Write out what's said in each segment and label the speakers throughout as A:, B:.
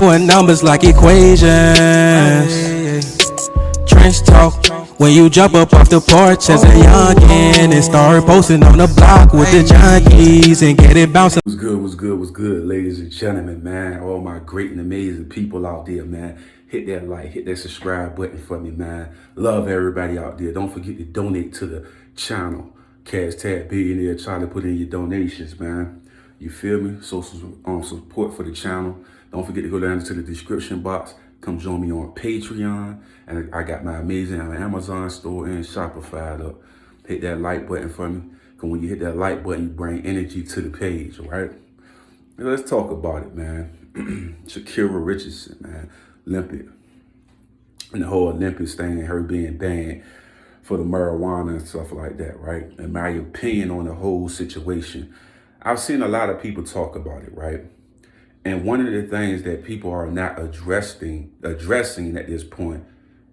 A: Doing numbers like equations. Trench talk. When you jump up off the porch as a youngin' and start posting on the block with the junkies and get it bouncing.
B: What's good, ladies and gentlemen, man. All my great and amazing people out there, man. Hit that like, hit that subscribe button for me, man. Love everybody out there. Don't forget to donate to the channel. Hashtag Billionaire. Try to put in your donations, man. You feel me? So support for the channel. Don't forget to go down to the description box. Come join me on Patreon. And I got my amazing Amazon store and Shopify up. Hit that like button for me. Because when you hit that like button, you bring energy to the page, right? And let's talk about it, man. Shakira Richardson, man. Olympic. And the whole Olympics thing, her being banned for the marijuana and stuff like that, right? And my opinion on the whole situation. I've seen a lot of people talk about it, right? And one of the things that people are not addressing at this point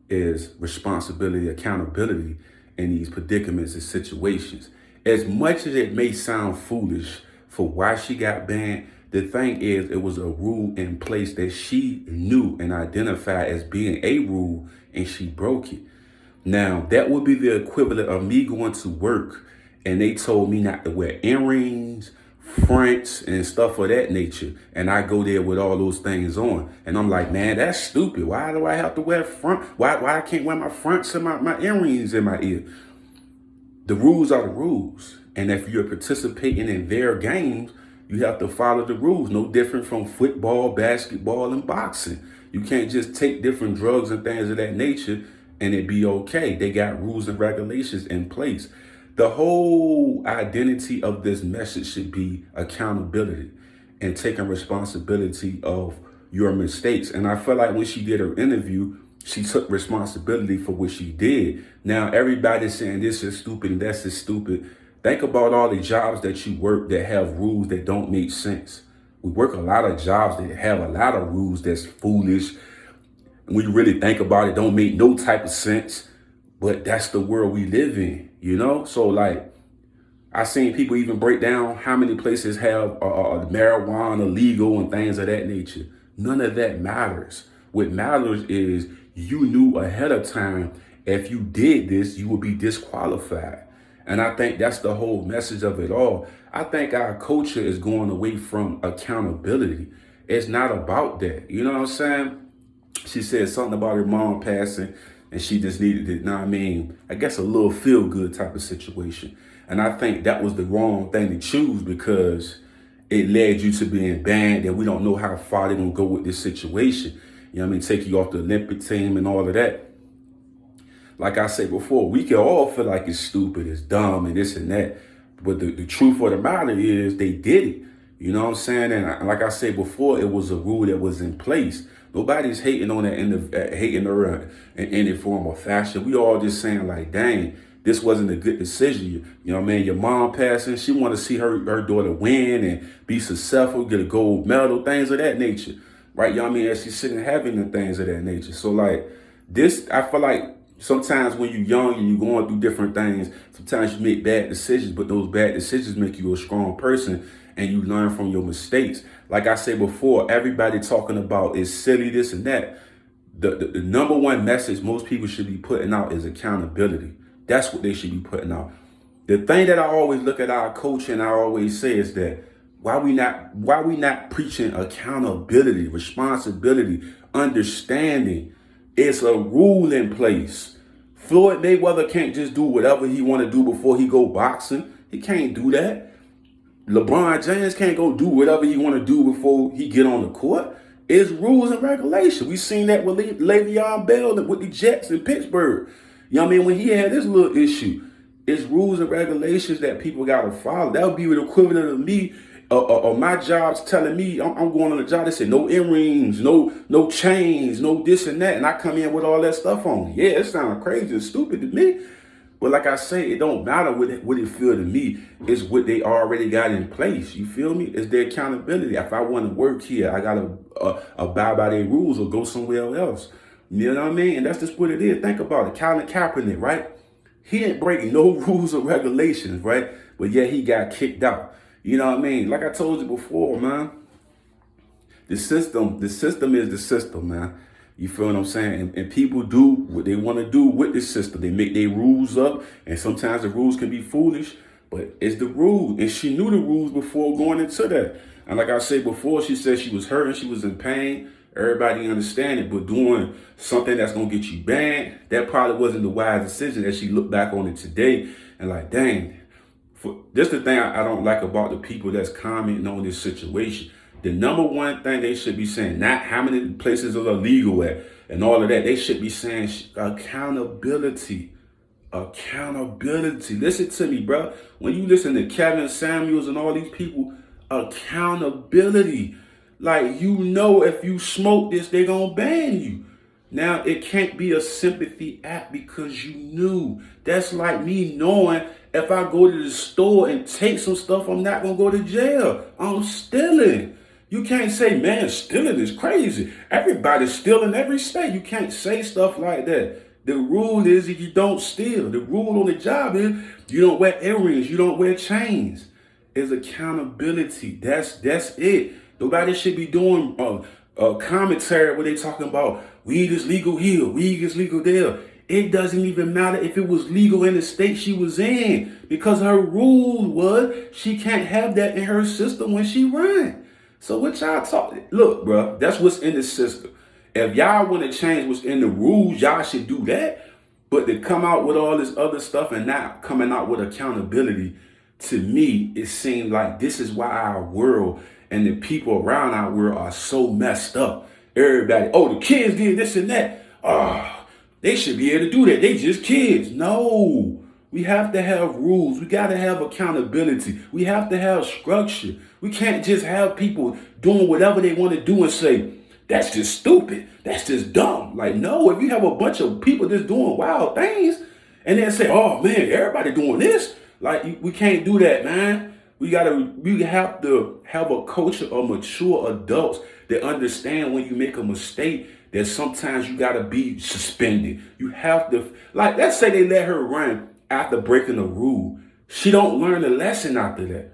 B: is responsibility, accountability in these predicaments and situations. As much as it may sound foolish for why she got banned, the thing is it was a rule in place that she knew and identified as being a rule, and she broke it. Now, that would be the equivalent of me going to work and they told me not to wear earrings, fronts, and stuff of that nature. And I go there with all those things on. And I'm like, man, that's stupid. Why do I have to wear front? Why I can't wear my fronts and my earrings in my ear? The rules are the rules. And if you're participating in their games, you have to follow the rules. No different from football, basketball, and boxing. You can't just take different drugs and things of that nature and it be okay. They got rules and regulations in place. The whole identity of this message should be accountability and taking responsibility of your mistakes. And I feel like when she did her interview, she took responsibility for what she did. Now, everybody's saying this is stupid and that's just stupid. Think about all the jobs that you work that have rules that don't make sense. We work a lot of jobs that have a lot of rules that's foolish. When you really think about it, don't make no type of sense. But that's the world we live in, you know? So like, I seen people even break down how many places have marijuana legal and things of that nature. None of that matters. What matters is you knew ahead of time if you did this, you would be disqualified. And I think that's the whole message of it all. I think our culture is going away from accountability. It's not about that. You know what I'm saying? She said something about her mom passing and she just needed it. Now, I mean, I guess a little feel good type of situation. And I think that was the wrong thing to choose because it led you to being banned and we don't know how far they're going to go with this situation. You know what I mean? Take you off the Olympic team and all of that. Like I said before, we can all feel like it's stupid, it's dumb and this and that. But the truth of the matter is they did it. You know what I'm saying? And like I said before, it was a rule that was in place. Nobody's hating on that, hating her in any form or fashion. We all just saying like, dang, this wasn't a good decision. You know what I mean? Your mom passing, she want to see her daughter win and be successful, get a gold medal, things of that nature. Right? You know what I mean? As she's sitting having the things of that nature. So like this, I feel like sometimes when you're young and you're going through different things, sometimes you make bad decisions, but those bad decisions make you a strong person and you learn from your mistakes. Like I said before, everybody talking about is silly, this and that. The number one message most people should be putting out is accountability. That's what they should be putting out. The thing that I always look at our coach and I always say is that why we not preaching accountability, responsibility, understanding? It's a rule in place. Floyd Mayweather can't just do whatever he want to do before he go boxing. He can't do that. LeBron James can't go do whatever he want to do before he get on the court. It's rules and regulations. We seen that with Le'Veon Bell with the Jets in Pittsburgh. You know what I mean? When he had this little issue, it's rules and regulations that people got to follow. That would be the equivalent of me or my job's telling me I'm going on a job. They say no earrings, no chains, no this and that. And I come in with all that stuff on. Yeah, it sounds crazy and stupid to me. But like I say, it don't matter what it feel to me. It's what they already got in place. You feel me? It's their accountability. If I want to work here, I got to abide by their rules or go somewhere else. You know what I mean? And that's just what it is. Think about it. Colin Kaepernick, right? He didn't break no rules or regulations, right? But yet he got kicked out. You know what I mean? Like I told you before, man. The system is the system, man. You feel what I'm saying? And people do what they want to do with the system. They make their rules up, and sometimes the rules can be foolish, but it's the rule. And she knew the rules before going into that. And like I said before, she said she was hurting, she was in pain. Everybody understand it, but doing something that's gonna get you banned, that probably wasn't the wise decision. As she looked back on it today, and like, dang, this the thing I don't like about the people that's commenting on this situation. The number one thing they should be saying, not how many places are illegal at and all of that. They should be saying accountability. Accountability. Listen to me, bro. When you listen to Kevin Samuels and all these people, accountability. Like, you know, if you smoke this, they're going to ban you. Now, it can't be a sympathy act because you knew. That's like me knowing if I go to the store and take some stuff, I'm not going to go to jail. I'm stealing. You can't say, man, stealing is crazy. Everybody's stealing every state. You can't say stuff like that. The rule is if you don't steal. The rule on the job is you don't wear earrings. You don't wear chains. It's accountability. That's it. Nobody should be doing commentary where they talking about weed is legal here, weed is legal there. It doesn't even matter if it was legal in the state she was in, because her rule was she can't have that in her system when she run. So what y'all talk? Look, bro, that's what's in the system. If y'all want to change what's in the rules, y'all should do that. But to come out with all this other stuff and not coming out with accountability, to me, it seems like this is why our world and the people around our world are so messed up. Everybody, oh, the kids did this and that. Oh, they should be able to do that. They just kids. No, we have to have rules. We got to have accountability. We have to have structure. We can't just have people doing whatever they want to do and say, that's just stupid. That's just dumb. Like, no, if you have a bunch of people just doing wild things and then say, oh man, everybody doing this. Like, we can't do that, man. We have to have a culture of mature adults that understand when you make a mistake that sometimes you gotta be suspended. You have to, like, let's say they let her run after breaking a rule. She don't learn the lesson after that.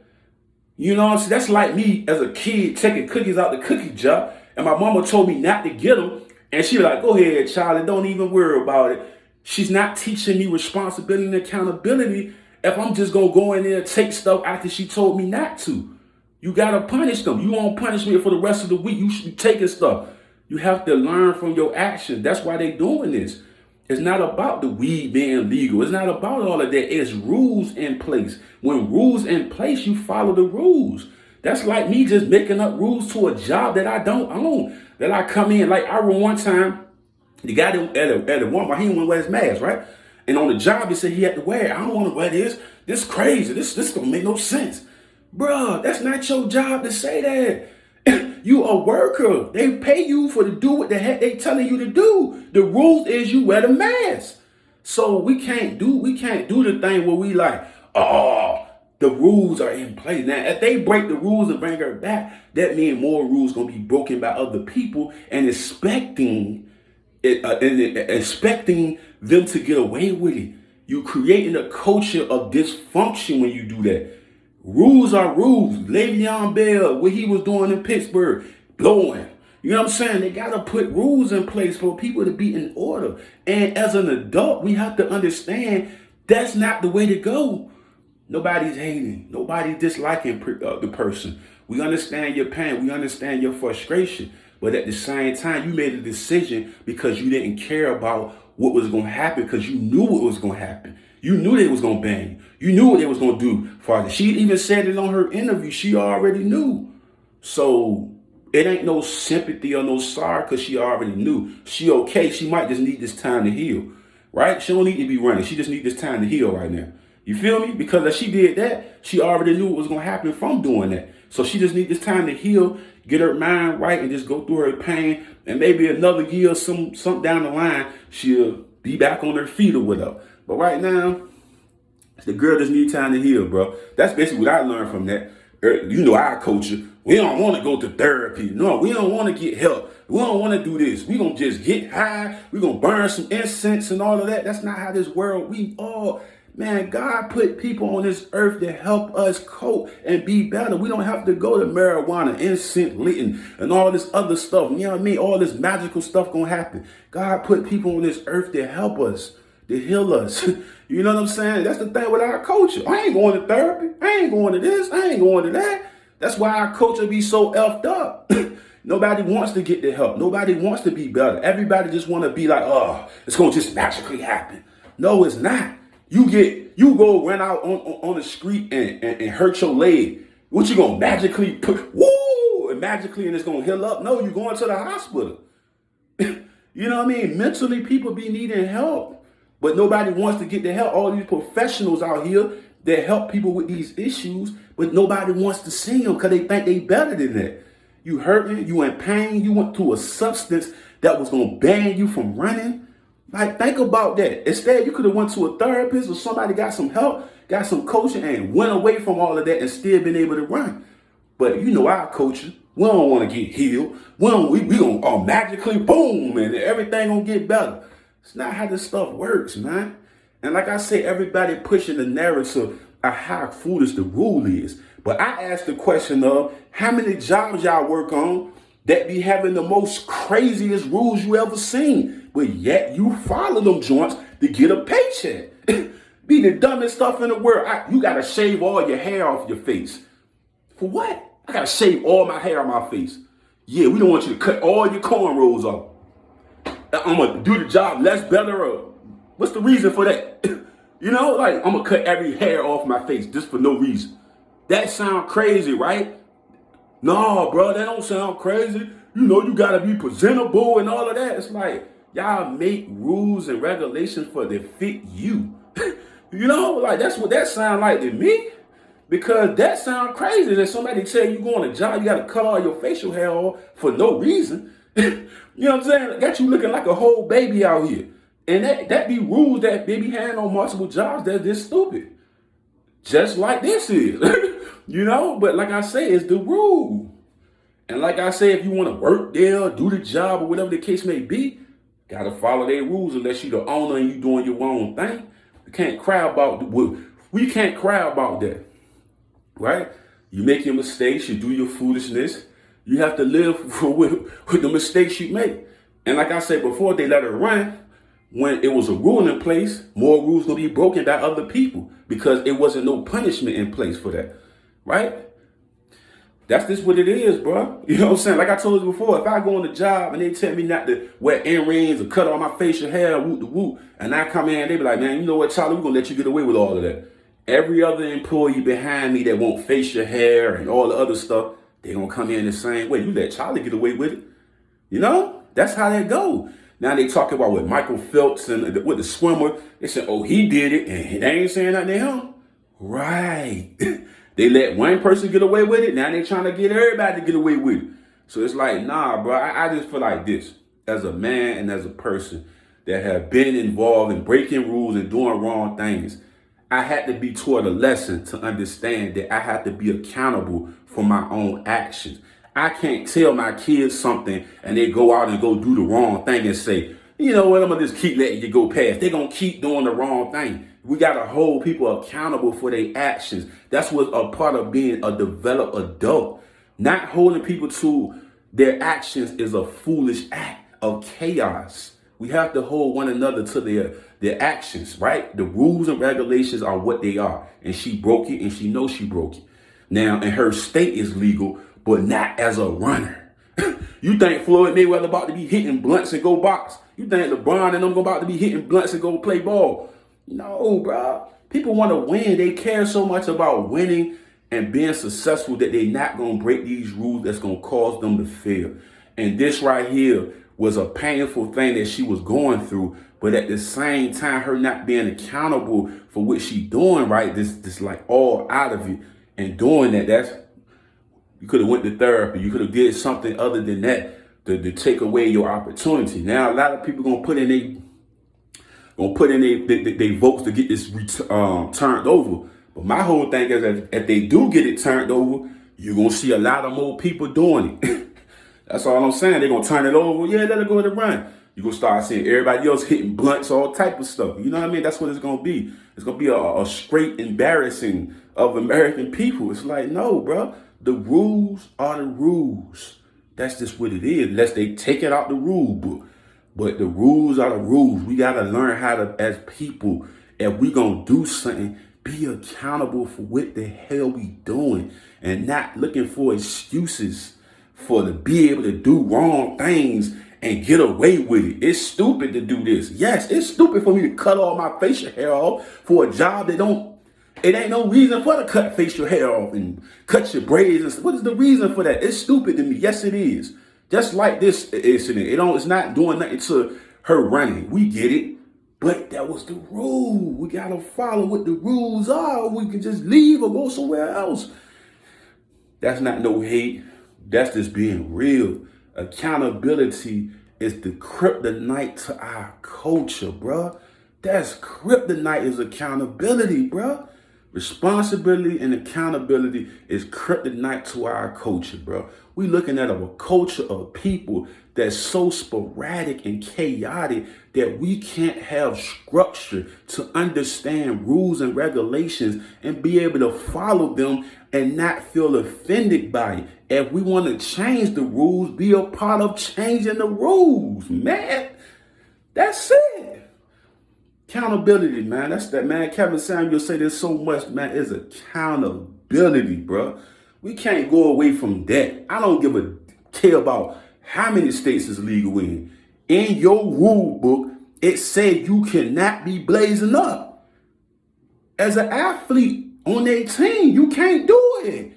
B: You know what I'm saying? That's like me as a kid taking cookies out the cookie jar, and my mama told me not to get them, and she was like, go ahead, Charlie, don't even worry about it. She's not teaching me responsibility and accountability if I'm just gonna go in there and take stuff after she told me not to. You gotta punish them. You won't punish me for the rest of the week. You should be taking stuff. You have to learn from your actions. That's why they doing this. It's not about the weed being legal. It's not about all of that. It's rules in place. When rules in place, you follow the rules. That's like me just making up rules to a job that I don't own. That I come in, like I remember one time, the guy at a Walmart, he didn't want to wear his mask, right? And on the job, he said he had to wear it. I don't want to wear this. This crazy. This don't make no sense. Bruh, that's not your job to say that. You a worker. They pay you for to do what the heck they telling you to do. The rules is you wear the mask. So we can't do the thing where we like, oh, the rules are in place. Now, if they break the rules and bring her back, that means more rules gonna be broken by other people and expecting them to get away with it. You're creating a culture of dysfunction when you do that. Rules are rules. Le'Veon Bell, what he was doing in Pittsburgh, blowing. You know what I'm saying? They got to put rules in place for people to be in order. And as an adult, we have to understand that's not the way to go. Nobody's hating. Nobody's disliking the person. We understand your pain. We understand your frustration. But at the same time, you made a decision because you didn't care about what was going to happen, because you knew what was going to happen. You knew they was going to ban you. You knew what they was going to do, Father. She even said it on her interview. She already knew. So it ain't no sympathy or no sorry because she already knew. She okay. She might just need this time to heal, right? She don't need to be running. She just need this time to heal right now. You feel me? Because if she did that, she already knew what was going to happen from doing that. So she just need this time to heal, get her mind right, and just go through her pain. And maybe another year, some down the line, she'll be back on her feet or whatever. But right now, the girl just need time to heal, bro. That's basically what I learned from that. You know our culture. We don't want to go to therapy. No, we don't want to get help. We don't want to do this. We going to just get high. We going to burn some incense and all of that. That's not how this world, we all, Man, God put people on this earth to help us cope and be better. We don't have to go to marijuana, incense, Linton, and all this other stuff. You know what I mean? All this magical stuff gonna happen. God put people on this earth to help us, to heal us. You know what I'm saying? That's the thing with our culture. I ain't going to therapy. I ain't going to this. I ain't going to that. That's why our culture be so effed up. Nobody wants to get the help. Nobody wants to be better. Everybody just want to be like, oh, it's going to just magically happen. No, it's not. You go run out on the street and hurt your leg. What you gonna magically put, woo, and magically and it's gonna heal up? No, you going to the hospital. You know what I mean? Mentally, people be needing help, but nobody wants to get the help. All these professionals out here that help people with these issues, but nobody wants to see them because they think they better than that. You hurting, you in pain, you went to a substance that was gonna ban you from running. Like, think about that. Instead, you could have went to a therapist or somebody got some help, got some coaching, and went away from all of that and still been able to run. But you know our culture, we don't want to get healed. We gonna magically boom and everything gonna get better. It's not how this stuff works, man. And like I say, everybody pushing the narrative of how foolish the rule is. But I asked the question of how many jobs y'all work on that be having the most craziest rules you ever seen, but yet you follow them joints to get a paycheck. Be the dumbest stuff in the world. You gotta shave all your hair off your face. For what? I gotta shave all my hair off my face. Yeah, we don't want you to cut all your cornrows off. I'm gonna do the job less, better. What's the reason for that? You know, like I'm gonna cut every hair off my face just for no reason. That sound crazy, right? No, bro, that don't sound crazy. You know, you gotta be presentable and all of that. It's like, y'all make rules and regulations for to fit you. You know, like that's what that sound like to me. Because that sound crazy that somebody tell you go on a job, you gotta cut all your facial hair off for no reason. You know what I'm saying? Got you looking like a whole baby out here. And that be rules that they be having on multiple jobs that's just stupid. Just like this is. You know, but like I say, it's the rule. And like I say, if you want to work there, do the job, or whatever the case may be, gotta follow their rules unless you the owner and you doing your own thing. We can't cry about that, right? You make your mistakes, you do your foolishness. You have to live with the mistakes you make. And like I said before, they let her run. When it was a rule in place, more rules will be broken by other people because it wasn't no punishment in place for that. Right? That's just what it is, bro. You know what I'm saying? Like I told you before, if I go on the job and they tell me not to wear earrings or cut all my facial hair, whoop the whoop, and I come in, they be like, man, you know what, Charlie, we're gonna let you get away with all of that. Every other employee behind me that won't facial hair and all the other stuff, they gonna come in the same way. You let Charlie get away with it. You know? That's how that go. Now they talking about with Michael Phelps and with the swimmer. They said, oh, he did it, and they ain't saying nothing to him. Right. They let one person get away with it. Now they trying to get everybody to get away with it. So it's like, nah, bro, I just feel like this. As a man and as a person that have been involved in breaking rules and doing wrong things, I had to be taught a lesson to understand that I had to be accountable for my own actions. I can't tell my kids something and they go out and go do the wrong thing and say, you know what, I'm going to just keep letting you go past. They're going to keep doing the wrong thing. We got to hold people accountable for their actions. That's what a part of being a developed adult. Not holding people to their actions is a foolish act of chaos. We have to hold one another to their actions, right? The rules and regulations are what they are. And she broke it and she knows she broke it. Now, in her state is legal, but not as a runner. You think Floyd Mayweather about to be hitting blunts and go box? You think LeBron and them about to be hitting blunts and go play ball? No, bro. People want to win. They care so much about winning and being successful that they're not going to break these rules that's going to cause them to fail. And this right here was a painful thing that she was going through. But at the same time, her not being accountable for what she doing, right? This like all out of it. And doing that, you could have went to therapy. You could have did something other than that to take away your opportunity. Now, a lot of people gonna put in they votes to get this turned over. But my whole thing is that if they do get it turned over, you're gonna see a lot of more people doing it. That's all I'm saying. They're gonna turn it over. Yeah, let it go to run. You're going to start seeing everybody else hitting blunts, all type of stuff. You know what I mean? That's what it's going to be. It's going to be a straight embarrassing of American people. It's like, no, bro. The rules are the rules. That's just what it is, unless they take it out the rule book. But the rules are the rules. We got to learn how to, as people, if we going to do something, be accountable for what the hell we doing and not looking for excuses for to be able to do wrong things and get away with it. It's stupid to do this. Yes, it's stupid for me to cut all my facial hair off for a job that don't, it ain't no reason for to cut facial hair off and cut your braids. And stuff. What is the reason for that? It's stupid to me. Yes, it is. Just like this incident. It's not doing nothing to her running. We get it. But that was the rule. We got to follow what the rules are. We can just leave or go somewhere else. That's not no hate. That's just being real. Accountability is the kryptonite to our culture, bruh. That's kryptonite is accountability, bruh. Responsibility and accountability is kryptonite to our culture, bro. We looking at a culture of people that's so sporadic and chaotic that we can't have structure to understand rules and regulations and be able to follow them and not feel offended by it. If we want to change the rules, be a part of changing the rules, man. That's it. Accountability, man. That's that, man. Kevin Samuel say there's so much, man. It's accountability, bro. We can't go away from that. I don't give a care about how many states is legal in. In your rule book, it said you cannot be blazing up. As an athlete on their team, you can't do it.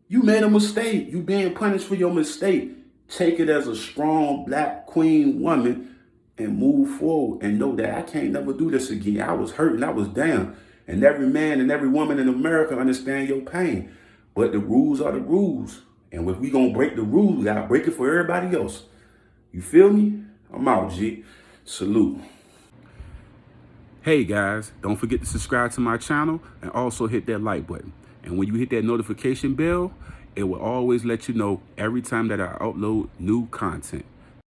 B: You made a mistake. You being punished for your mistake. Take it as a strong black queen woman and move forward and know that I can't never do this again. I was hurt and I was down. And every man and every woman in America understand your pain. But the rules are the rules. And if we gonna break the rules, we gotta break it for everybody else. You feel me? I'm out, G. Salute. Hey guys, don't forget to subscribe to my channel and also hit that like button. And when you hit that notification bell, it will always let you know every time that I upload new content.